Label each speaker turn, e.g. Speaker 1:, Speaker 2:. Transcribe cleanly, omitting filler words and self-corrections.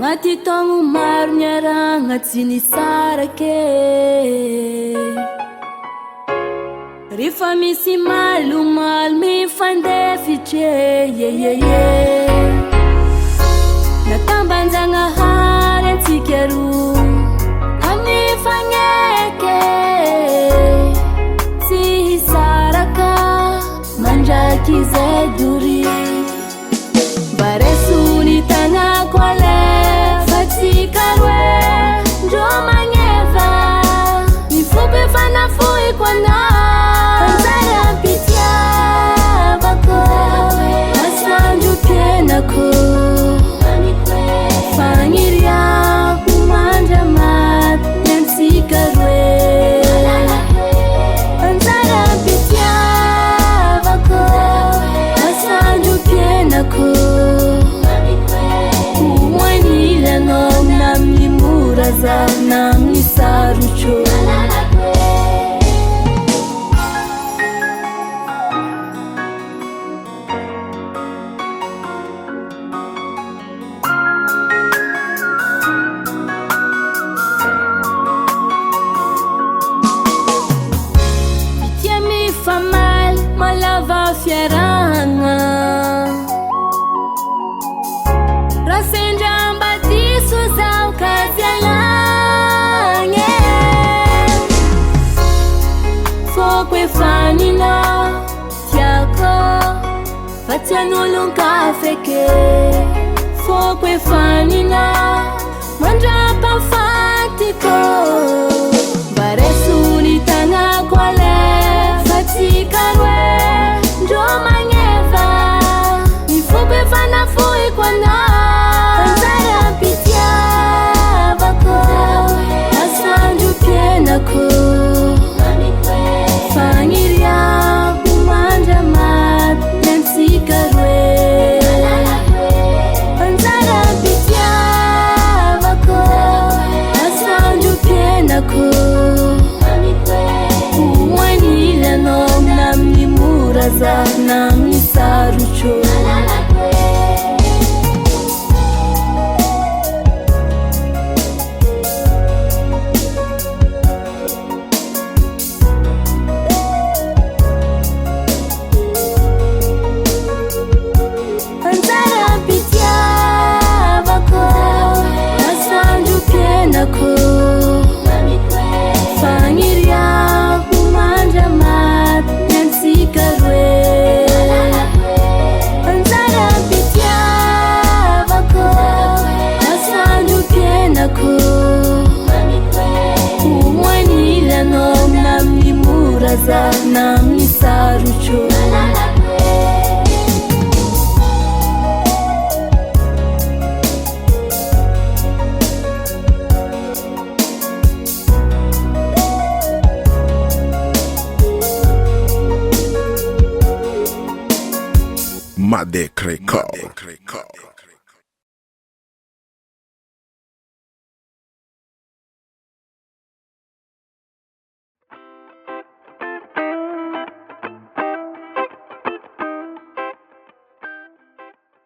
Speaker 1: Agnaty taogno maro niaragna tsy nisarake. Rehefa misy malomalo mifandefitry natambanjagnahary antsika roa amifagneke. Tsy hisaraka mandraky zay dory. Baresony tagnako alefa tsika roe ndro magneva. Mifoky fanafohiko anao anjara mpitiavako. Masoandro tenako fagniriako mandramaty nyantsika roe. Anjara mpitiavako masoandro tenako. Umanilanao namni muraza namni sarucho. Pitiami famal malava fiaragna. Rasendambadiso zao kazialagny. Foko efanina tiako fa tian'olon-kafeke. Foko efanina mandrapafatiko. Baresony tagnako alefa tsika roe ndro magneva. Mifoko efanafohiko anao anjara mpitiavako. Masoandro tenako fagniriako mandramaty nyantsika roe. Anjara mpitiavako masoandro tenako. Umanilanao namni muraza namni sarucho. Anjara mpitiavako masoandro tenako. Fagniriako mandramaty nyantsika roe. Anjara mpitiavako masoandro tenako. Umanilanao namni muraza namni sarucho.
Speaker 2: Madek Record.